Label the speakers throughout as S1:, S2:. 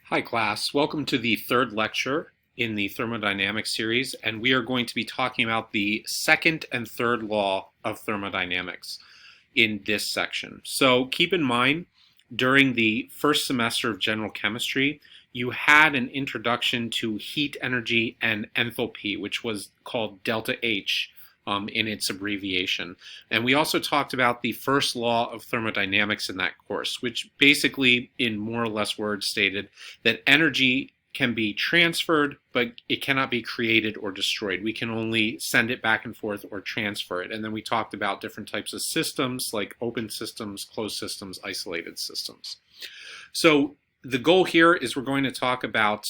S1: Hi class, welcome to the third lecture in the thermodynamics series, and we are going to be talking about the second and third law of thermodynamics in this section. So keep in mind, during the first semester of general chemistry, you had an introduction to heat energy and enthalpy, which was called delta H in its abbreviation. And we also talked about the first law of thermodynamics in that course, which basically, in more or less words, stated that energy can be transferred, but it cannot be created or destroyed. We can only send it back and forth or transfer it. And then we talked about different types of systems, like open systems, closed systems, isolated systems. So the goal here is we're going to talk about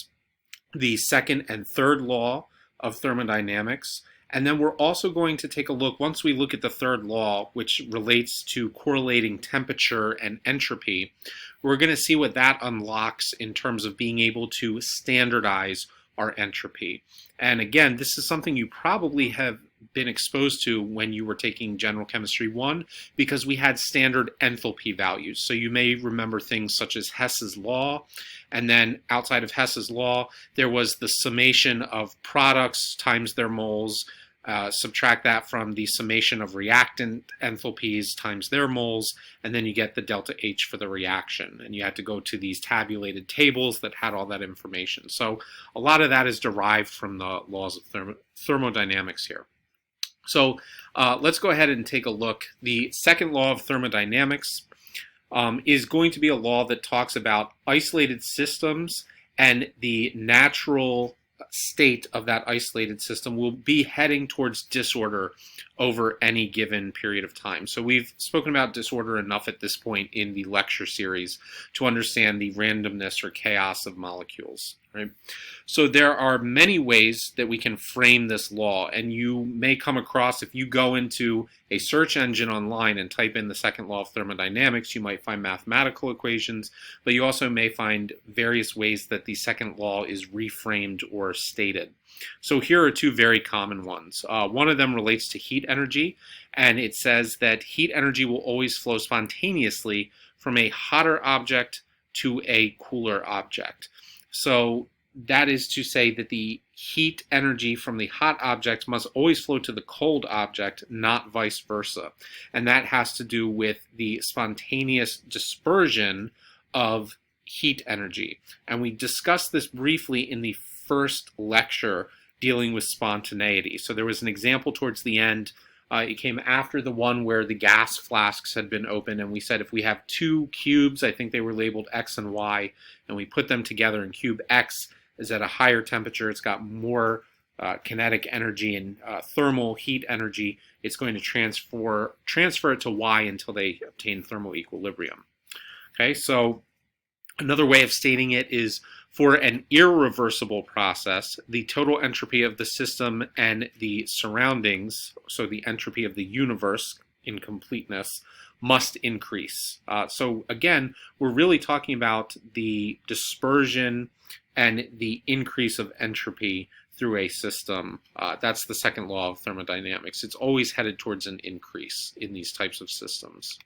S1: the second and third law of thermodynamics. And then we're also going to take a look, once we look at the third law, which relates to correlating temperature and entropy, we're going to see what that unlocks in terms of being able to standardize our entropy. And again, this is something you probably have been exposed to when you were taking General Chemistry 1, because we had standard enthalpy values. So you may remember things such as Hess's law, and then outside of Hess's law, there was the summation of products times their moles. Subtract that from the summation of reactant enthalpies times their moles, and then you get the delta H for the reaction. And you had to go to these tabulated tables that had all that information. So a lot of that is derived from the laws of thermodynamics here. So let's go ahead and take a look. The second law of thermodynamics is going to be a law that talks about isolated systems, and the natural state of that isolated system will be heading towards disorder over any given period of time. So we've spoken about disorder enough at this point in the lecture series to understand the randomness or chaos of molecules, right? So there are many ways that we can frame this law, and you may come across, if you go into a search engine online and type in the second law of thermodynamics, you might find mathematical equations, but you also may find various ways that the second law is reframed or stated. So here are two very common ones. One of them relates to heat energy, and it says that heat energy will always flow spontaneously from a hotter object to a cooler object. So that is to say that the heat energy from the hot object must always flow to the cold object, not vice versa. And that has to do with the spontaneous dispersion of heat energy. And we discussed this briefly in the first lecture dealing with spontaneity. So there was an example towards the end. It came after the one where the gas flasks had been opened, and we said if we have two cubes, I think they were labeled X and Y, and we put them together, and cube X is at a higher temperature, it's got more kinetic energy and thermal heat energy, it's going to transfer it to Y until they obtain thermal equilibrium. Okay, so another way of stating it is, for an irreversible process, the total entropy of the system and the surroundings, so the entropy of the universe in completeness, must increase. So again, we're really talking about the dispersion and the increase of entropy through a system. That's the second law of thermodynamics. It's always headed towards an increase in these types of systems.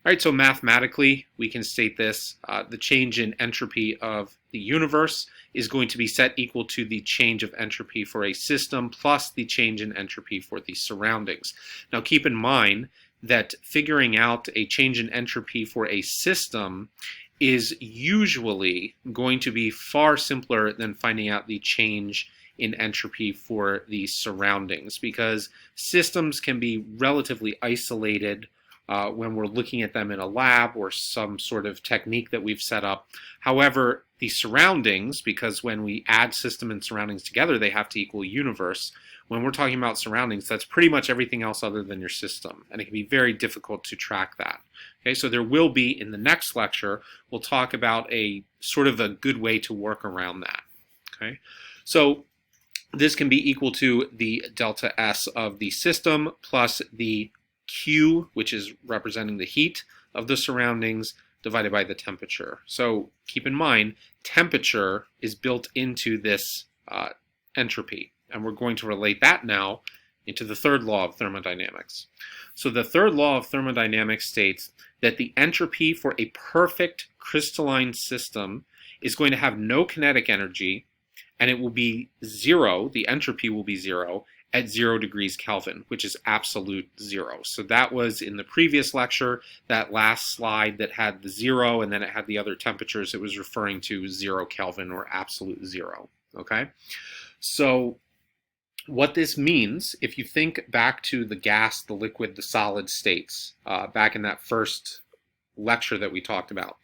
S1: All right, so mathematically, we can state this. The change in entropy of the universe is going to be set equal to the change of entropy for a system plus the change in entropy for the surroundings. Now, keep in mind that figuring out a change in entropy for a system is usually going to be far simpler than finding out the change in entropy for the surroundings, because systems can be relatively isolated when we're looking at them in a lab or some sort of technique that we've set up. However, the surroundings, because when we add system and surroundings together, they have to equal universe. When we're talking about surroundings, that's pretty much everything else other than your system, and it can be very difficult to track that. Okay, so there will be, in the next lecture, we'll talk about a sort of a good way to work around that. Okay, so this can be equal to the delta S of the system plus the Q, which is representing the heat of the surroundings, divided by the temperature. So keep in mind, temperature is built into this entropy, and we're going to relate that now into the third law of thermodynamics. So the third law of thermodynamics states that the entropy for a perfect crystalline system is going to have no kinetic energy, and it will be zero, the entropy will be zero, at 0 degrees Kelvin, which is absolute zero. So that was in the previous lecture, that last slide that had the 0 and then it had the other temperatures, it was referring to 0 Kelvin or absolute zero, okay? So what this means, if you think back to the gas, the liquid, the solid states, back in that first lecture that we talked about,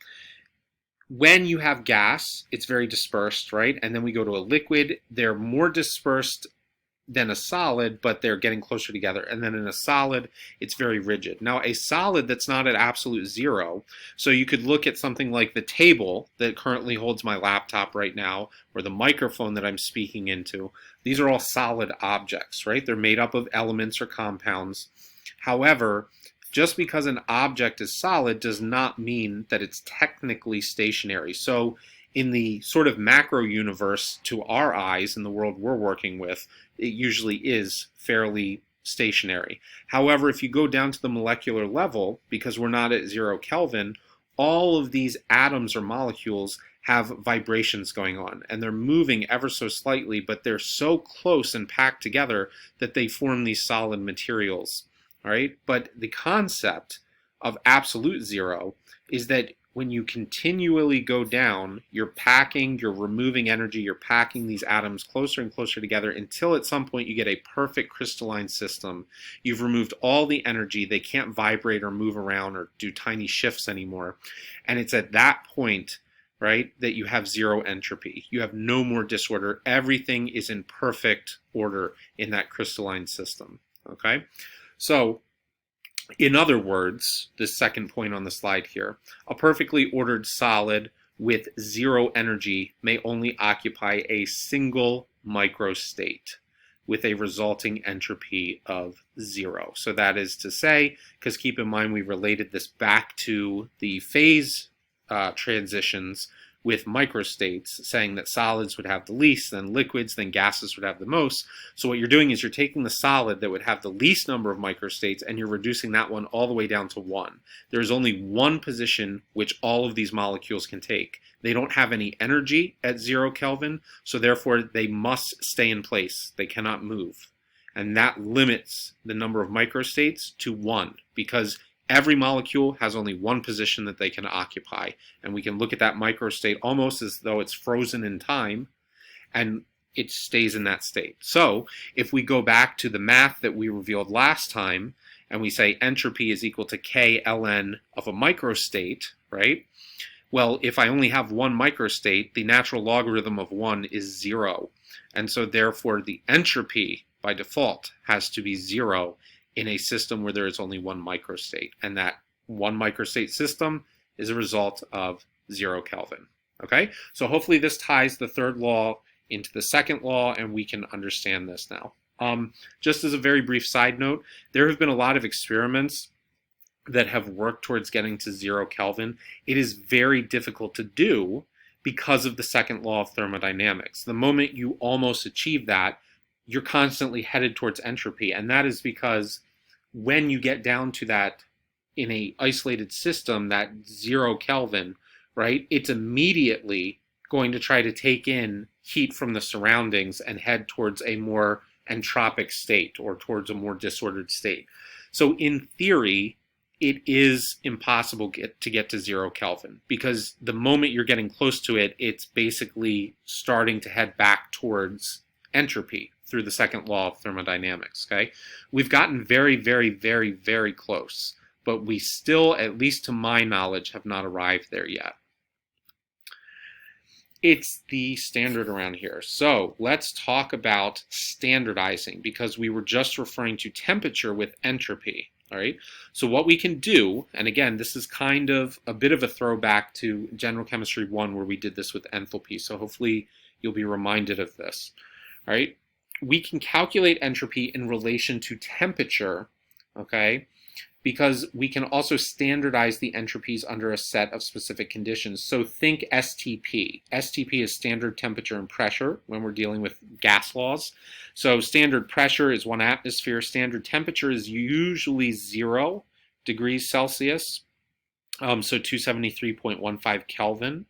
S1: when you have gas, it's very dispersed, right? And then we go to a liquid, they're more dispersed than a solid, but they're getting closer together. And then in a solid, it's very rigid. Now, a solid that's not at absolute zero, so you could look at something like the table that currently holds my laptop right now, or the microphone that I'm speaking into. These are all solid objects, right? They're made up of elements or compounds. However, just because an object is solid does not mean that it's technically stationary. So in the sort of macro universe to our eyes in the world we're working with, it usually is fairly stationary. However, if you go down to the molecular level, because we're not at 0 Kelvin, all of these atoms or molecules have vibrations going on, and they're moving ever so slightly, but they're so close and packed together that they form these solid materials. All right, but the concept of absolute zero is that when you continually go down, you're packing, you're removing energy, you're packing these atoms closer and closer together until at some point you get a perfect crystalline system. You've removed all the energy, they can't vibrate or move around or do tiny shifts anymore. And it's at that point, right, that you have zero entropy. You have no more disorder. Everything is in perfect order in that crystalline system, okay? So, in other words, this second point on the slide here, a perfectly ordered solid with zero energy may only occupy a single microstate with a resulting entropy of 0. So that is to say, because keep in mind we related this back to the phase transitions with microstates, saying that solids would have the least, then liquids, then gases would have the most. So what you're doing is you're taking the solid that would have the least number of microstates and you're reducing that one all the way down to 1. There's only one position which all of these molecules can take. They don't have any energy at 0 Kelvin, so therefore they must stay in place. They cannot move. And that limits the number of microstates to 1, because every molecule has only one position that they can occupy, and we can look at that microstate almost as though it's frozen in time, and it stays in that state. So if we go back to the math that we revealed last time, and we say entropy is equal to K ln of a microstate, right? Well, if I only have one microstate, the natural logarithm of 1 is 0, and so therefore the entropy by default has to be 0 in a system where there is only one microstate, and that one microstate system is a result of 0 Kelvin. Okay, so hopefully this ties the third law into the second law, and we can understand this now. Just as a very brief side note, there have been a lot of experiments that have worked towards getting to 0 Kelvin. It is very difficult to do because of the second law of thermodynamics. The moment you almost achieve that, you're constantly headed towards entropy, and that is because when you get down to that in a isolated system, that 0 Kelvin, right, it's immediately going to try to take in heat from the surroundings and head towards a more entropic state or towards a more disordered state. So in theory, it is impossible to get to 0 Kelvin, because the moment you're getting close to it, it's basically starting to head back towards entropy through the second law of thermodynamics, okay? We've gotten very, very, very, very close, but we still, at least to my knowledge, have not arrived there yet. It's the standard around here. So let's talk about standardizing, because we were just referring to temperature with entropy, all right? So what we can do, and again, this is kind of a bit of a throwback to General Chemistry 1 where we did this with enthalpy, so hopefully you'll be reminded of this, all right? We can calculate entropy in relation to temperature, okay, because we can also standardize the entropies under a set of specific conditions. So think STP. STP is standard temperature and pressure when we're dealing with gas laws. So standard pressure is 1 atmosphere. Standard temperature is usually 0 degrees Celsius, so 273.15 Kelvin.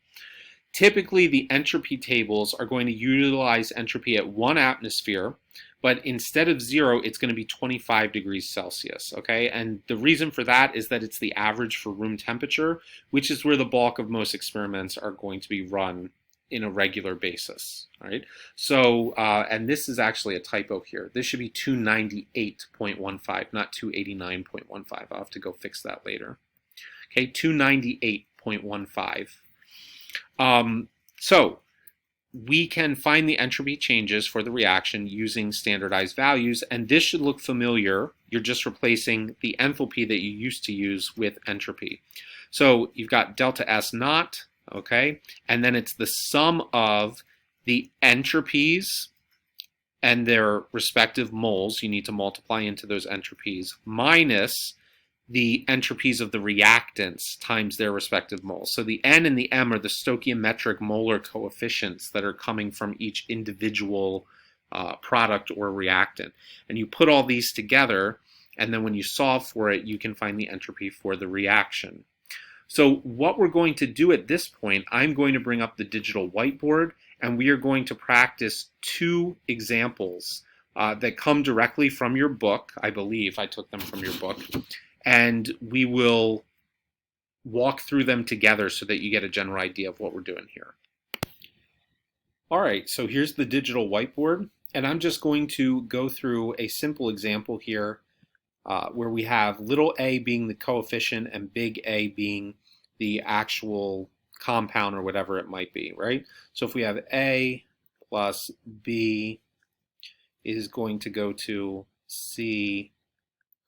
S1: Typically, the entropy tables are going to utilize entropy at 1 atmosphere, but instead of 0, it's going to be 25 degrees Celsius, okay? And the reason for that is that it's the average for room temperature, which is where the bulk of most experiments are going to be run in a regular basis, right? So, and this is actually a typo here. This should be 298.15, not 289.15. I'll have to go fix that later. Okay, 298.15. So we can find the entropy changes for the reaction using standardized values, and this should look familiar. You're just replacing the enthalpy that you used to use with entropy. So you've got delta S naught, okay, and then it's the sum of the entropies and their respective moles. You need to multiply into those entropies minus the entropies of the reactants times their respective moles. So the N and the M are the stoichiometric molar coefficients that are coming from each individual product or reactant. And you put all these together, and then when you solve for it, you can find the entropy for the reaction. So what we're going to do at this point, I'm going to bring up the digital whiteboard, and we are going to practice 2 examples that come directly from your book. I believe I took them from your book. And we will walk through them together so that you get a general idea of what we're doing here. All right, so here's the digital whiteboard, and I'm just going to go through a simple example here where we have little a being the coefficient and big A being the actual compound or whatever it might be, right? So if we have A plus B is going to go to C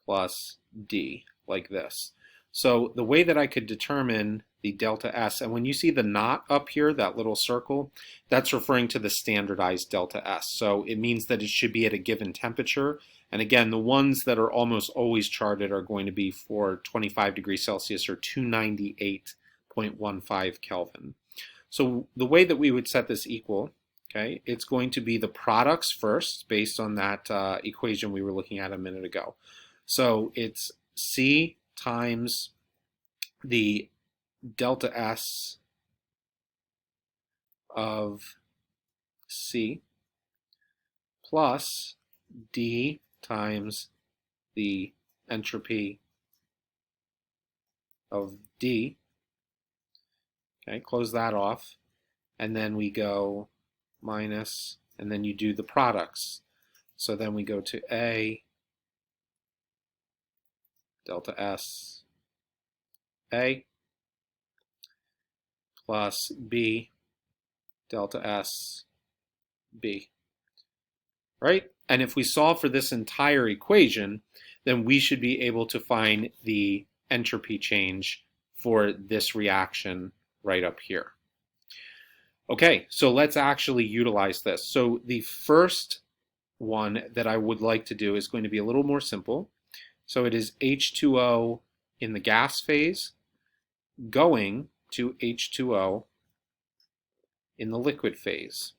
S1: plus D, like this. So the way that I could determine the delta S, and when you see the knot up here, that little circle, that's referring to the standardized delta S. So it means that it should be at a given temperature. And again, the ones that are almost always charted are going to be for 25 degrees Celsius or 298.15 Kelvin. So the way that we would set this equal, okay, it's going to be the products first based on that equation we were looking at a minute ago. So it's C times the delta S of C plus D times the entropy of D. Okay, close that off. And then we go minus, and then you do the products. So then we go to A delta S A plus B delta S B, right? And if we solve for this entire equation, then we should be able to find the entropy change for this reaction right up here. Okay, so let's actually utilize this. So the first one that I would like to do is going to be a little more simple. So it is H2O in the gas phase going to H2O in the liquid phase.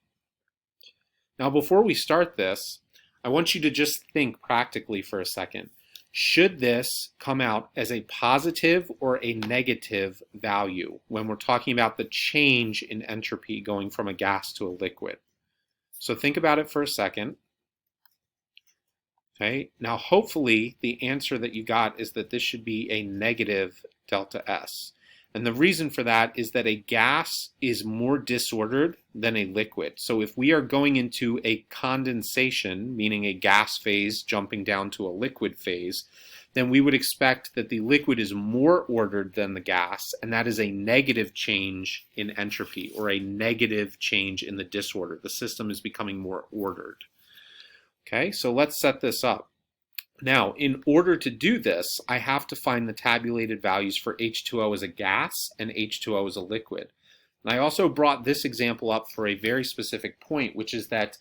S1: Now before we start this, I want you to just think practically for a second. Should this come out as a positive or a negative value when we're talking about the change in entropy going from a gas to a liquid? So think about it for a second. Okay, now hopefully the answer that you got is that this should be a negative delta S. And the reason for that is that a gas is more disordered than a liquid. So if we are going into a condensation, meaning a gas phase jumping down to a liquid phase, then we would expect that the liquid is more ordered than the gas, and that is a negative change in entropy or a negative change in the disorder. The system is becoming more ordered. Okay, so let's set this up. Now, in order to do this, I have to find the tabulated values for H2O as a gas and H2O as a liquid. And I also brought this example up for a very specific point, which is that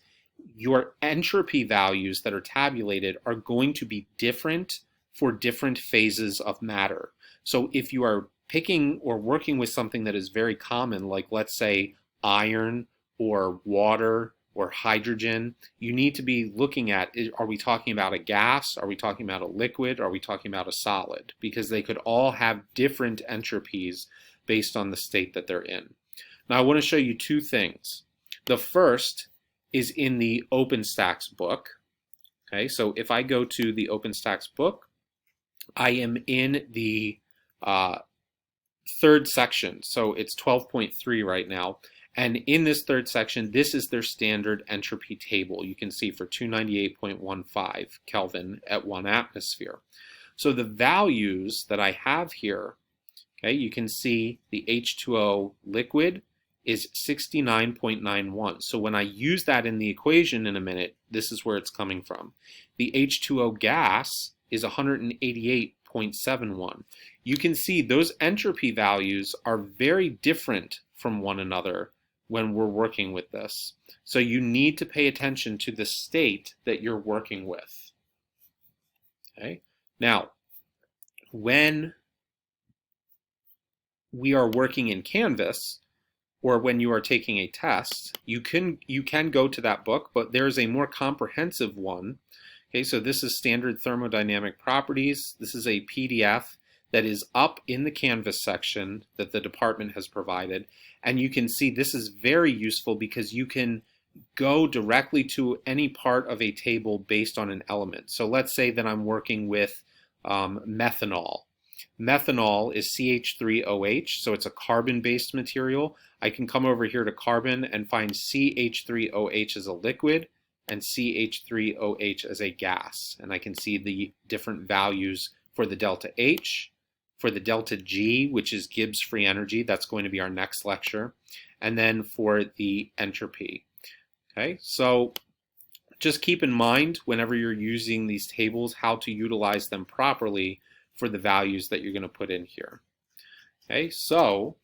S1: your entropy values that are tabulated are going to be different for different phases of matter. So if you are picking or working with something that is very common, like let's say iron or water or hydrogen, you need to be looking at, are we talking about a gas? Are we talking about a liquid? Are we talking about a solid? Because they could all have different entropies based on the state that they're in. Now I want to show you two things. The first is in the OpenStax book. Okay, so if I go to the OpenStax book, I am in the third section. So it's 12.3 right now. And in this third section, this is their standard entropy table. You can see for 298.15 Kelvin at 1 atmosphere. So the values that I have here, okay, you can see the H2O liquid is 69.91. So when I use that in the equation in a minute, this is where it's coming from. The H2O gas is 188.71. You can see those entropy values are very different from one another when we're working with this. So you need to pay attention to the state that you're working with. Okay? Now, when we are working in Canvas, or when you are taking a test, you can go to that book, but there's a more comprehensive one. Okay, so this is standard thermodynamic properties. This is a PDF that is up in the Canvas section that the department has provided. And you can see this is very useful because you can go directly to any part of a table based on an element. So let's say that I'm working with methanol. Methanol is CH3OH, so it's a carbon-based material. I can come over here to carbon and find CH3OH as a liquid and CH3OH as a gas. And I can see the different values for the delta H, for the delta G, which is Gibbs free energy. That's going to be our next lecture. And then for the entropy. Okay, so just keep in mind whenever you're using these tables how to utilize them properly for the values that you're going to put in here. Okay, so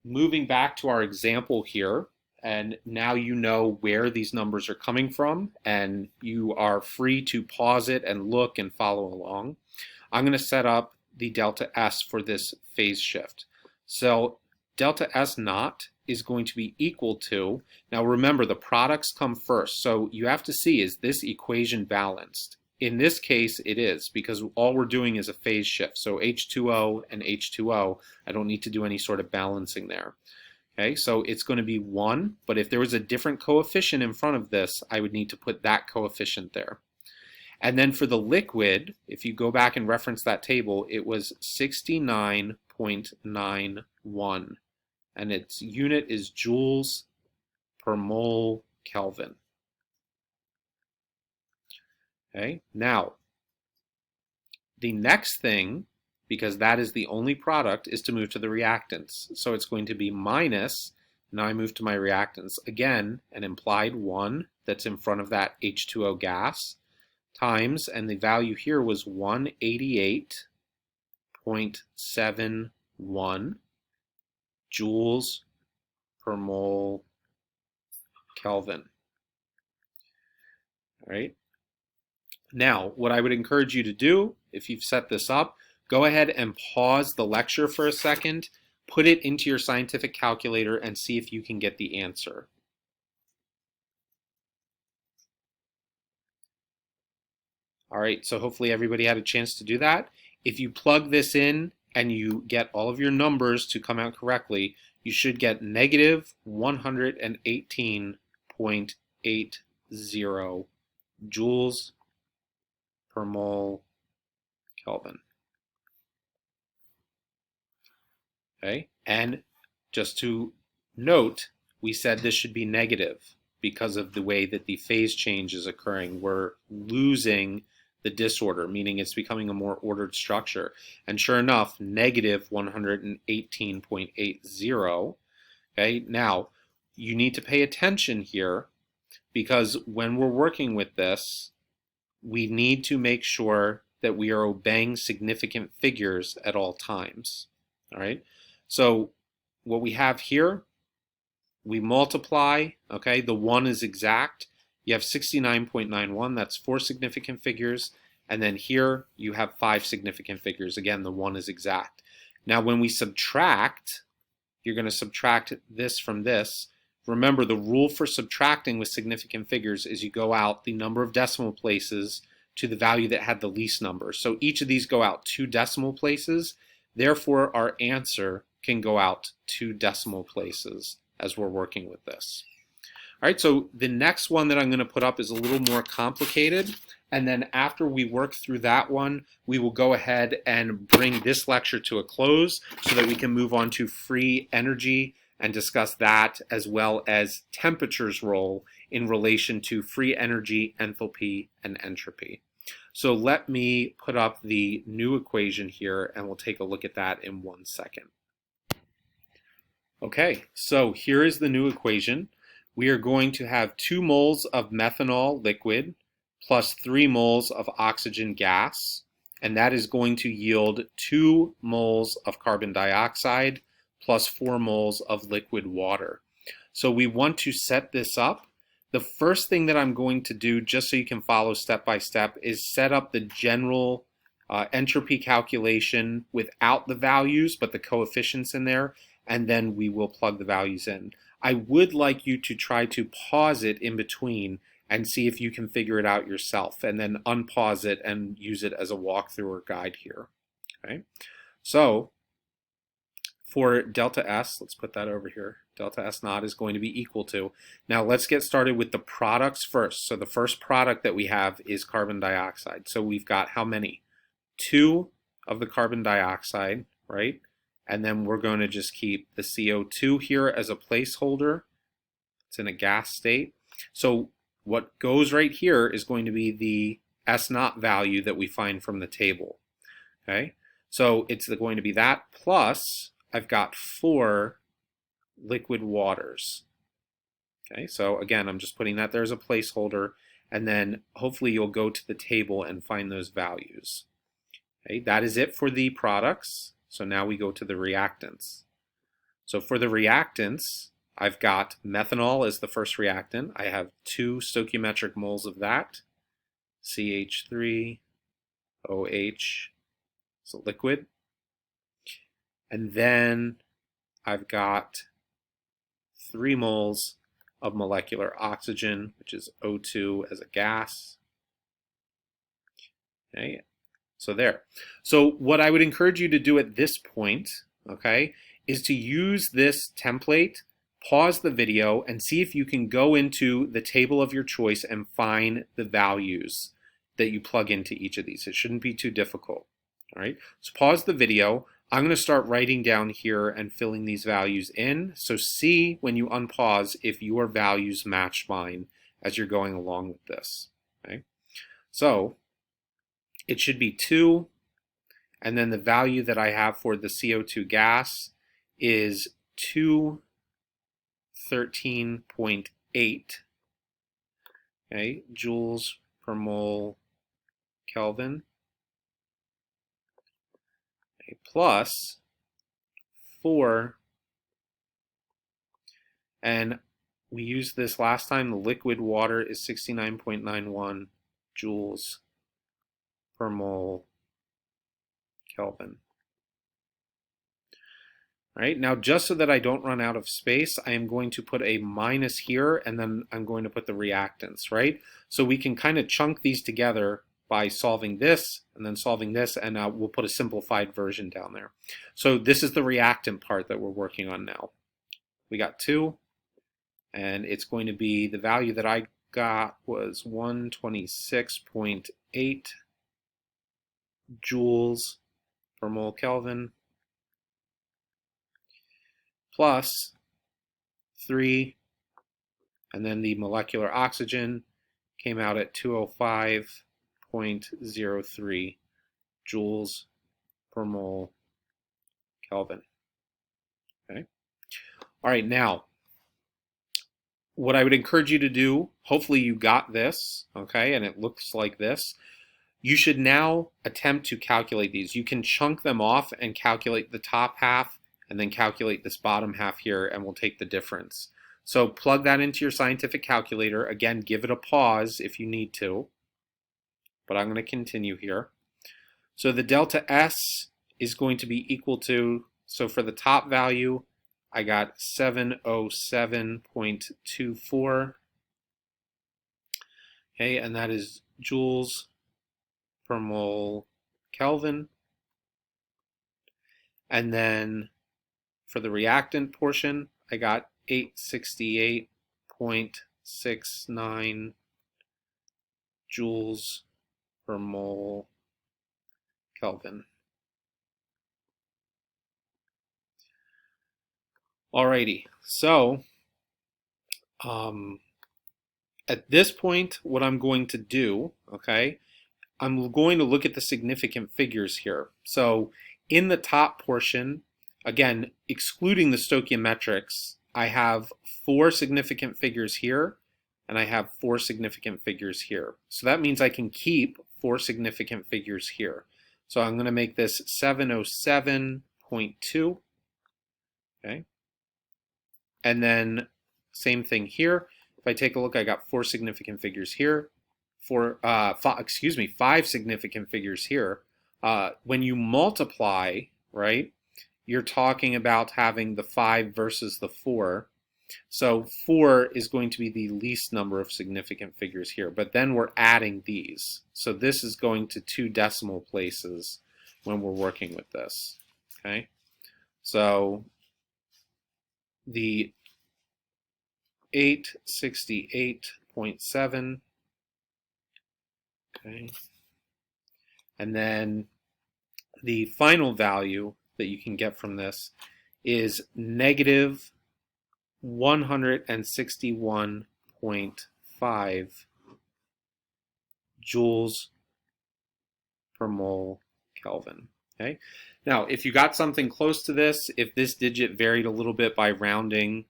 S1: moving back to our example here, and now you know where these numbers are coming from, and you are free to pause it and look and follow along. I'm going to set up the delta S for this phase shift. So delta S naught is going to be equal to, now remember the products come first, so you have to see, is this equation balanced? In this case it is, because all we're doing is a phase shift. So H2O and H2O, I don't need to do any sort of balancing there. Okay, so it's going to be 1, but if there was a different coefficient in front of this, I would need to put that coefficient there. And then for the liquid, if you go back and reference that table, it was 69.91. And its unit is joules per mole Kelvin. Okay, now, the next thing, because that is the only product, is to move to the reactants. So it's going to be minus, now I move to my reactants. Again, an implied 1 that's in front of that H2O gas, times, and the value here was 188.71 joules per mole Kelvin. All right. Now, what I would encourage you to do, if you've set this up, go ahead and pause the lecture for a second, put it into your scientific calculator, and see if you can get the answer. All right, so hopefully everybody had a chance to do that. If you plug this in and you get all of your numbers to come out correctly, you should get negative 118.80 joules per mole Kelvin. Okay, and just to note, we said this should be negative because of the way that the phase change is occurring. We're losing the disorder, meaning it's becoming a more ordered structure. And sure enough, negative 118.80. Okay, now you need to pay attention here because when we're working with this, we need to make sure that we are obeying significant figures at all times. All right, so what we have here, we multiply, okay, the 1 is exact. You have 69.91, that's 4 significant figures, And then here you have 5 significant figures. Again, the 1 is exact. Now when we subtract, you're going to subtract this from this. Remember, the rule for subtracting with significant figures is you go out the number of decimal places to the value that had the least number. So each of these go out 2 decimal places. Therefore, our answer can go out 2 decimal places as we're working with this. All right, so the next one that I'm going to put up is a little more complicated. And then after we work through that one, we will go ahead and bring this lecture to a close so that we can move on to free energy and discuss that, as well as temperature's role in relation to free energy, enthalpy, and entropy. So let me put up the new equation here, and we'll take a look at that in 1 second. Okay, so here is the new equation. We are going to have 2 moles of methanol liquid plus 3 moles of oxygen gas, and that is going to yield 2 moles of carbon dioxide plus 4 moles of liquid water. So we want to set this up. The first thing that I'm going to do, just so you can follow step by step, is set up the general entropy calculation without the values, but the coefficients in there, and then we will plug the values in. I would like you to try to pause it in between and see if you can figure it out yourself, and then unpause it and use it as a walkthrough or guide here. Okay, so for delta S, let's put that over here. Delta S naught is going to be equal to. Now let's get started with the products first. So the first product that we have is carbon dioxide. So we've got how many? 2 of the carbon dioxide, right? And then we're going to just keep the CO2 here as a placeholder. It's in a gas state. So what goes right here is going to be the S naught value that we find from the table. Okay, so it's going to be that plus I've got 4 liquid waters. Okay, so again, I'm just putting that there as a placeholder, and then hopefully you'll go to the table and find those values. Okay, that is it for the products. So now we go to the reactants. So for the reactants, I've got methanol as the first reactant. I have 2 stoichiometric moles of that. CH3OH, so liquid. And then I've got 3 moles of molecular oxygen, which is O2 as a gas. Okay, so there. So what I would encourage you to do at this point, okay, is to use this template, pause the video, and see if you can go into the table of your choice and find the values that you plug into each of these. It shouldn't be too difficult. All right, so pause the video. I'm going to start writing down here and filling these values in. So see when you unpause if your values match mine as you're going along with this. Okay, so it should be 2, and then the value that I have for the CO2 gas is 213.8, okay, joules per mole Kelvin, okay, plus 4, and we used this last time, the liquid water is 69.91 joules per mole Kelvin. All right, now just so that I don't run out of space, I am going to put a minus here, and then I'm going to put the reactants, right? So we can kind of chunk these together by solving this and then solving this, and we'll put a simplified version down there. So this is the reactant part that we're working on now. We got 2, and it's going to be, the value that I got was 126.8 joules per mole Kelvin, plus 3, and then the molecular oxygen came out at 205.03 joules per mole Kelvin. Okay. All right, now, what I would encourage you to do, hopefully you got this, okay, and it looks like this. You should now attempt to calculate these. You can chunk them off and calculate the top half, and then calculate this bottom half here, and we'll take the difference. So plug that into your scientific calculator. Again, give it a pause if you need to. but I'm going to continue here. So the delta S is going to be equal to, so for the top value, I got 707.24. Okay, and that is joules per mole Kelvin. And then for the reactant portion, I got 868.69 joules per mole Kelvin. Alrighty, so at this point, what I'm going to do, okay, I'm going to look at the significant figures here. So in the top portion, again, excluding the stoichiometrics, I have 4 significant figures here, and I have 4 significant figures here. So that means I can keep 4 significant figures here. So I'm going to make this 707.2, okay? And then same thing here. If I take a look, I got 4 significant figures here, 5 significant figures here. When you multiply, right, you're talking about having the 5 versus the 4. So 4 is going to be the least number of significant figures here, but then we're adding these. So this is going to 2 decimal places when we're working with this, okay? So the 868.7, okay, and then the final value that you can get from this is negative 161.5 joules per mole Kelvin. Okay. Now, if you got something close to this, if this digit varied a little bit by rounding,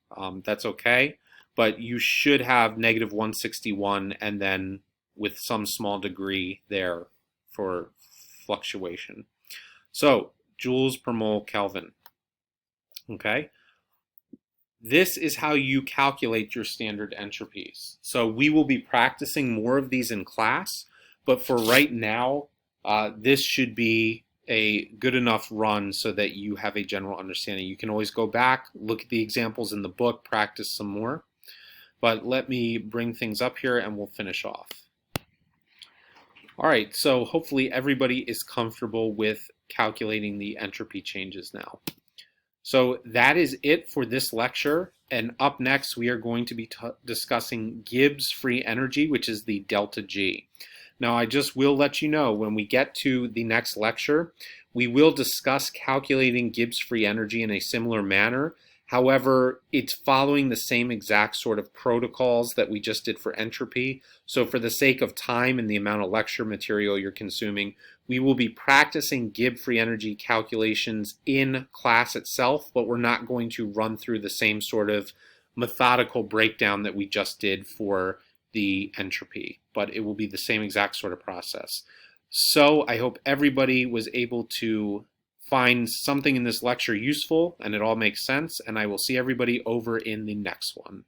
S1: that's okay. But you should have negative 161 and then with some small degree there for fluctuation. So, joules per mole Kelvin. Okay. This is how you calculate your standard entropies. So we will be practicing more of these in class, but for right now, this should be a good enough run so that you have a general understanding. You can always go back, look at the examples in the book, practice some more. But let me bring things up here and we'll finish off. All right, so hopefully everybody is comfortable with calculating the entropy changes now. So that is it for this lecture. And up next, we are going to be discussing Gibbs free energy, which is the delta G. Now, I just will let you know when we get to the next lecture, we will discuss calculating Gibbs free energy in a similar manner. However, it's following the same exact sort of protocols that we just did for entropy. So for the sake of time and the amount of lecture material you're consuming, we will be practicing Gibbs free energy calculations in class itself, but we're not going to run through the same sort of methodical breakdown that we just did for the entropy, but it will be the same exact sort of process. So I hope everybody was able to find something in this lecture useful and it all makes sense, and I will see everybody over in the next one.